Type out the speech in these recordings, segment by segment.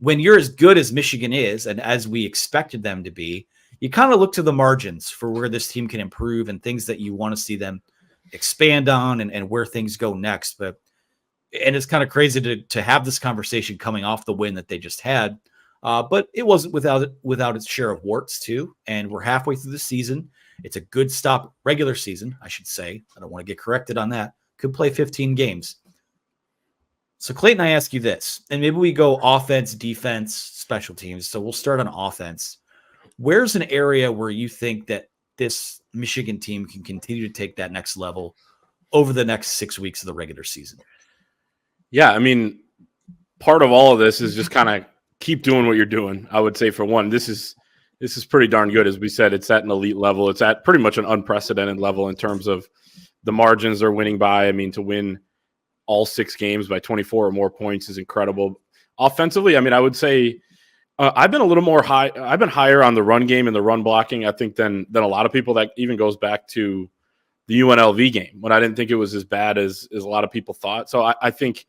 when you're as good as Michigan is, and as we expected them to be, you kind of look to the margins for where this team can improve and things that you want to see them expand on and where things go next. And it's kind of crazy to have this conversation coming off the win that they just had. But it wasn't without its share of warts too. And we're halfway through the season. It's a good stop, regular season, I should say. I don't want to get corrected on that. Could play 15 games. So Clayton, I ask you this, and maybe we go offense, defense, special teams. So we'll start on offense. Where's an area where you think that this Michigan team can continue to take that next level over the next 6 weeks of the regular season? Yeah, I mean, part of all of this is just kind of keep doing what you're doing. I would say, for one, this is pretty darn good. As we said, it's at an elite level. It's at pretty much an unprecedented level in terms of the margins they're winning by. I mean, to win all 6 games by 24 or more points is incredible. Offensively, I mean, I would say I've been a little more high. I've been higher on the run game and the run blocking, I think, than a lot of people. That even goes back to the UNLV game when I didn't think it was as bad as a lot of people thought. So I think,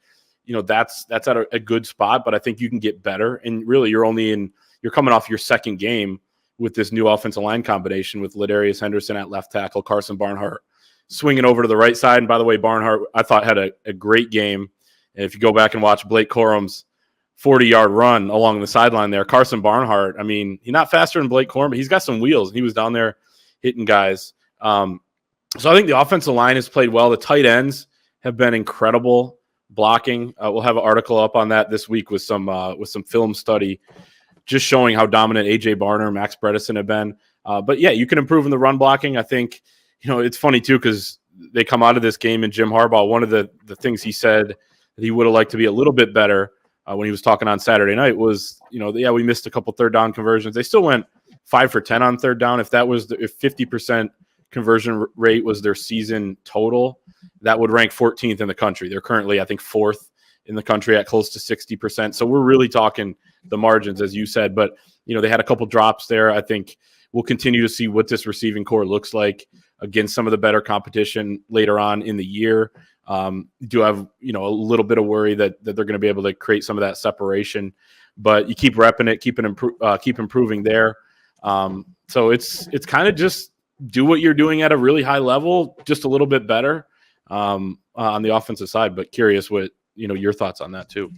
that's at a good spot, but I think you can get better. And really, you're coming off your second game with this new offensive line combination with Ladarius Henderson at left tackle, Carson Barnhart swinging over to the right side. And by the way, Barnhart, I thought, had a great game. And if you go back and watch Blake Corum's 40-yard run along the sideline there, Carson Barnhart, I mean, he's not faster than Blake Corum, but he's got some wheels. He was down there hitting guys. So I think the offensive line has played well. The tight ends have been incredible blocking. We'll have an article up on that this week with some film study just showing how dominant A.J. Barner, Max Bredesen have been. But, yeah, you can improve in the run blocking. I think, it's funny, too, because they come out of this game and Jim Harbaugh, one of the things he said that he would have liked to be a little bit better when he was talking on Saturday night was, we missed a couple third down conversions. They still went 5 for 10 on third down. If 50% conversion rate was their season total, that would rank 14th in the country. They're currently, I think, 4th in the country at close to 60%. So we're really talking the margins, as you said. But, they had a couple drops there. I think we'll continue to see what this receiving core looks like against some of the better competition later on in the year. Do have, a little bit of worry that they're going to be able to create some of that separation. But you keep repping it, keep improving there. So it's kind of just do what you're doing at a really high level, just a little bit better on the offensive side. But curious what your thoughts on that too.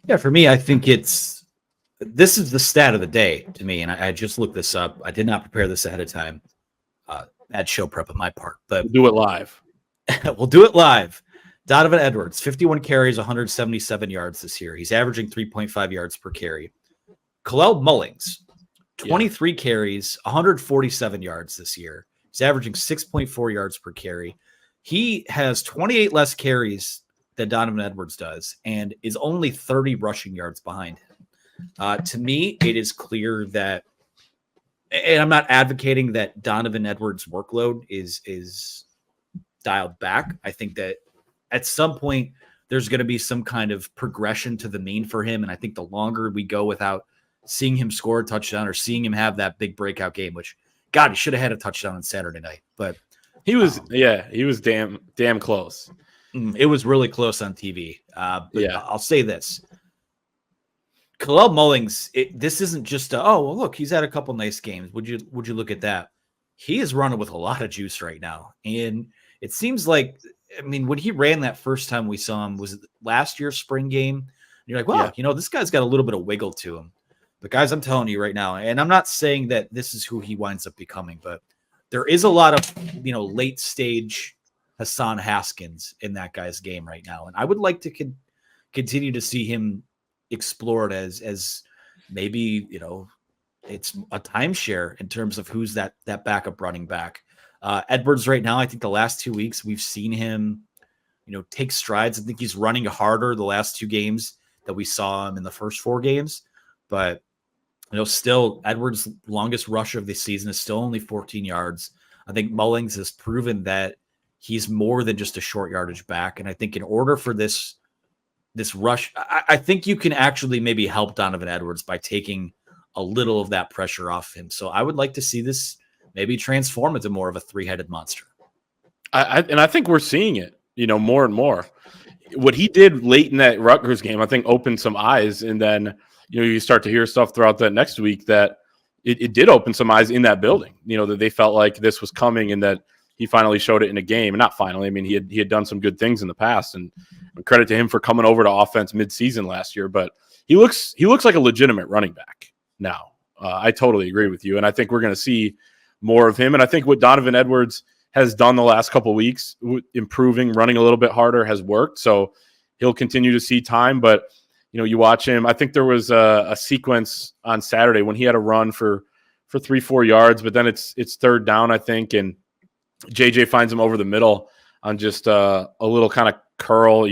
Yeah, for me, I think this is the stat of the day to me, and I just looked this up. I did not prepare this ahead of time. At show prep on my part, but we'll do it live. We'll do it live. Donovan Edwards, 51 carries, 177 yards this year. He's averaging 3.5 yards per carry. Khalil Mullings, 23 carries, 147 yards this year. He's averaging 6.4 yards per carry. He has 28 less carries than Donovan Edwards does and is only 30 rushing yards behind him. To me, it is clear that, and I'm not advocating that Donovan Edwards' workload is dialed back. I think that at some point there's going to be some kind of progression to the mean for him. And I think the longer we go without seeing him score a touchdown or seeing him have that big breakout game, which, God, he should have had a touchdown on Saturday night. But he was damn close. It was really close on TV. But I'll say this. Khalil Mullings, this isn't just look, he's had a couple nice games. Would you look at that? He is running with a lot of juice right now. And it seems like, when he ran that first time we saw him, was it last year's spring game? And you're like, well, this guy's got a little bit of wiggle to him. But guys, I'm telling you right now, and I'm not saying that this is who he winds up becoming, but there is a lot of, late stage Hassan Haskins in that guy's game right now. And I would like to continue to see him explored as maybe, it's a timeshare in terms of who's that backup running back. Edwards right now, I think the last 2 weeks we've seen him, take strides. I think he's running harder the last 2 games that we saw him in the first 4 games. But, still Edwards' longest rush of the season is still only 14 yards. I think Mullings has proven that he's more than just a short yardage back. And I think in order for this rush, I think you can actually maybe help Donovan Edwards by taking a little of that pressure off him. So I would like to see this maybe transform into more of a 3-headed monster. I think we're seeing it, more and more. what he did late in that Rutgers game, I think, opened some eyes. And then, you start to hear stuff throughout that next week that it did open some eyes in that building, that they felt like this was coming and that he finally showed it in a game. And not finally, I mean, he had done some good things in the past, and credit to him for coming over to offense midseason last year. But he looks like a legitimate running back now. I totally agree with you. And I think we're going to see more of him. And I think what Donovan Edwards has done the last couple of weeks, improving, running a little bit harder, has worked. So he'll continue to see time. But, you watch him. I think there was a sequence on Saturday when he had a run for 3-4 yards, but then it's third down, I think. And JJ finds him over the middle on just a little kind of curl,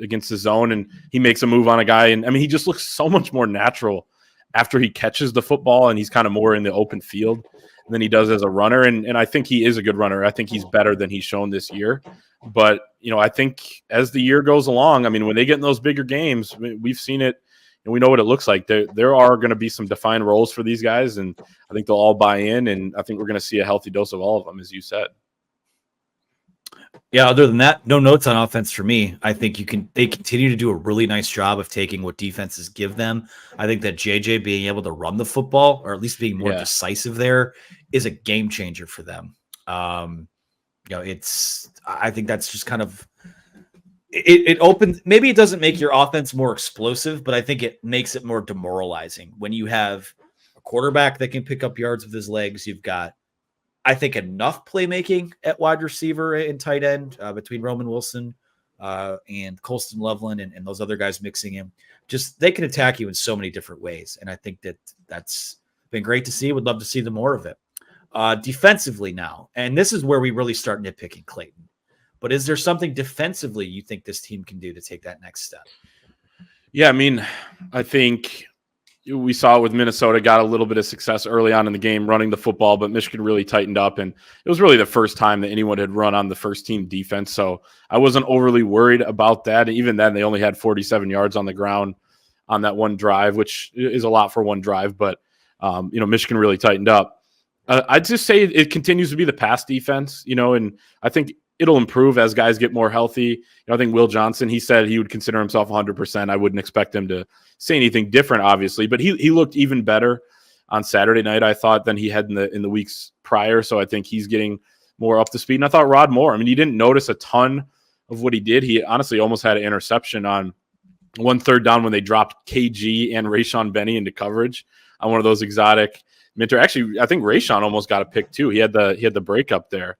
against the zone. And he makes a move on a guy. And I mean, he just looks so much more natural after he catches the football and he's kind of more in the open field than he does as a runner. And I think he is a good runner. I think he's better than he's shown this year. But, I think as the year goes along, I mean, when they get in those bigger games, we've seen it and we know what it looks like. There are going to be some defined roles for these guys, and I think they'll all buy in, and I think we're going to see a healthy dose of all of them, as you said. Yeah, other than that, no notes on offense for me. I think they continue to do a really nice job of taking what defenses give them. I think that JJ being able to run the football, or at least being more decisive there, is a game changer for them. I think that's just kind of it opens. Maybe it doesn't make your offense more explosive, but I think it makes it more demoralizing when you have a quarterback that can pick up yards with his legs. You've got, I think, enough playmaking at wide receiver and tight end between Roman Wilson and Colston Loveland and those other guys mixing in. Just they can attack you in so many different ways, and I think that's been great to see. Would love to see the more of it. Defensively now, and this is where we really start nitpicking Clayton. But is there something defensively you think this team can do to take that next step? Yeah, I mean, I think we saw it with Minnesota, got a little bit of success early on in the game running the football, but Michigan really tightened up, and it was really the first time that anyone had run on the first team defense. So I wasn't overly worried about that. Even then, they only had 47 yards on the ground on that one drive, which is a lot for one drive, but Michigan really tightened up. I'd just say it continues to be the pass defense, and I think it'll improve as guys get more healthy. I think Will Johnson, he said he would consider himself 100%. I wouldn't expect him to say anything different, obviously, but he looked even better on Saturday night, I thought, than he had in the weeks prior. So I think he's getting more up to speed. And I thought Rod Moore, I mean, you didn't notice a ton of what he did. He honestly almost had an interception on one third down when they dropped KG and Rayshon Benny into coverage on one of those exotic Minter. Actually, I think Rayshon almost got a pick too. He had the breakup there.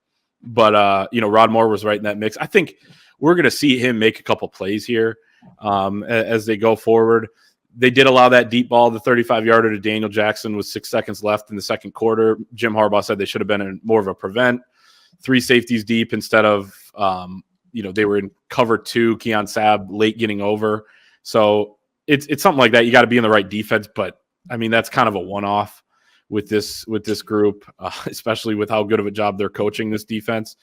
But, Rod Moore was right in that mix. I think we're going to see him make a couple plays here as they go forward. They did allow that deep ball, the 35-yarder to Daniel Jackson with 6 seconds left in the second quarter. Jim Harbaugh said they should have been in more of a prevent. 3 safeties deep instead of, they were in cover 2, Keon Sabb late getting over. So it's something like that. You got to be in the right defense. But, I mean, that's kind of a one-off with this group, especially with how good of a job they're coaching this defense.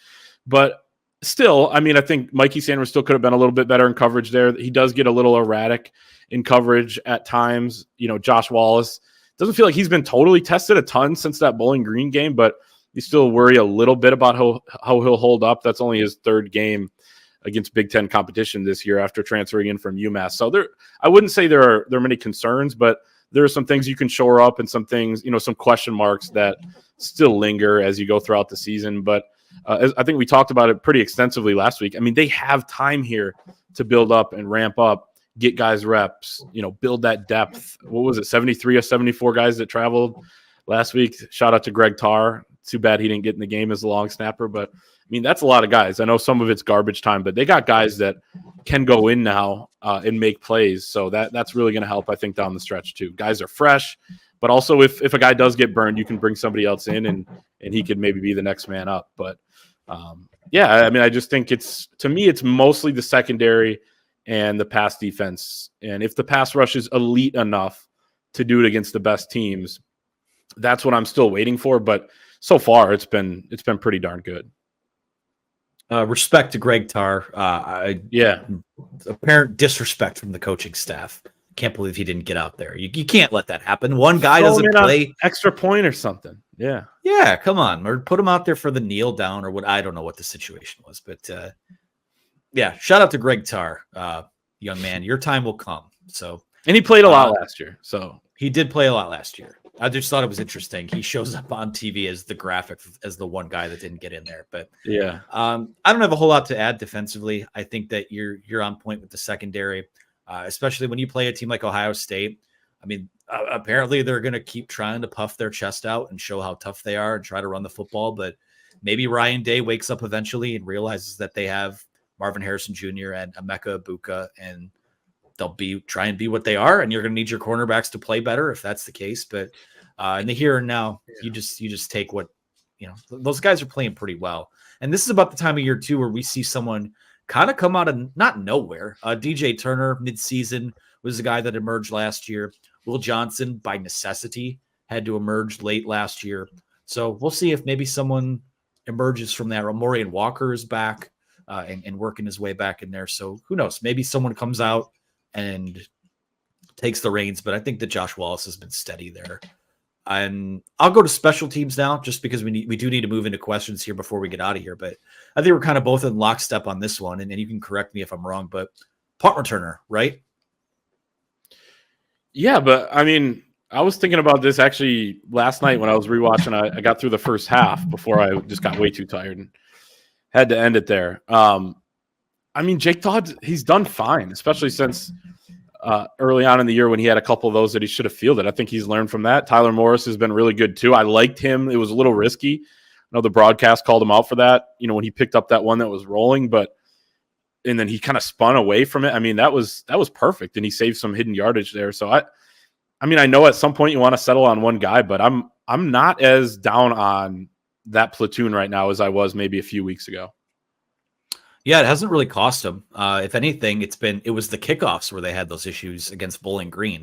But still, I mean, I think Mikey Sanders still could have been a little bit better in coverage there. He does get a little erratic in coverage at times. Josh Wallace doesn't feel like he's been totally tested a ton since that Bowling Green game, but you still worry a little bit about how he'll hold up. That's only his third game against Big Ten competition this year after transferring in from UMass. So I wouldn't say there are many concerns, but there are some things you can shore up and some things, some question marks that still linger as you go throughout the season. But as I think we talked about it pretty extensively last week. I mean, they have time here to build up and ramp up, get guys reps, build that depth. What was it, 73 or 74 guys that traveled last week? Shout out to Greg Tarr. Too bad he didn't get in the game as a long snapper. But, I mean, that's a lot of guys. I know some of it's garbage time, but they got guys that can go in now and make plays. So that's really going to help, I think, down the stretch too. Guys are fresh, but also if a guy does get burned, you can bring somebody else in and he could maybe be the next man up. But, I mean, I just think to me, it's mostly the secondary and the pass defense. And if the pass rush is elite enough to do it against the best teams, that's what I'm still waiting for. But so far, it's been pretty darn good. Respect to Greg Tarr. Apparent disrespect from the coaching staff. Can't believe he didn't get out there. You can't let that happen. One guy doesn't play extra point or something. Yeah. Come on, or put him out there for the kneel down or what. I don't know what the situation was, but Yeah, shout out to Greg Tarr, young man. Your time will come. So, and he played a lot last year. So he did play a lot last year. I just thought it was interesting. He shows up on TV as the graphic, as the one guy that didn't get in there. But yeah, I don't have a whole lot to add defensively. I think that you're on point with the secondary, especially when you play a team like Ohio State. I mean, apparently they're going to keep trying to puff their chest out and show how tough they are and try to run the football. But maybe Ryan Day wakes up eventually and realizes that they have Marvin Harrison Jr. and Emeka Ibuka, and they'll try and be what they are. And you're going to need your cornerbacks to play better if that's the case. But in the here and now, you just take what, those guys are playing pretty well. And this is about the time of year too, where we see someone kind of come out of not nowhere. DJ Turner midseason was the guy that emerged last year. Will Johnson, by necessity, had to emerge late last year. So we'll see if maybe someone emerges from that. Morian Walker is back and working his way back in there. So who knows? Maybe someone comes out and takes the reins. But I think that Josh Wallace has been steady there. And I'll go to special teams now, just because we do need to move into questions here before we get out of here. But I think we're kind of both in lockstep on this one, and you can correct me if I'm wrong. But punt returner, right? Yeah, but I mean, I was thinking about this actually last night when I was rewatching. I got through the first half before I just got way too tired and had to end it there. I mean, Jake Todd, he's done fine, especially since early on in the year when he had a couple of those that he should have fielded. I think he's learned from that. Tyler Morris has been really good too. I liked him. It was a little risky. I know the broadcast called him out for that, when he picked up that one that was rolling, and then he kind of spun away from it. I mean, that was perfect, and he saved some hidden yardage there. So I mean, I know at some point you want to settle on one guy, but I'm not as down on that platoon right now as I was maybe a few weeks ago. Yeah, it hasn't really cost them. If anything, it was the kickoffs where they had those issues against Bowling Green.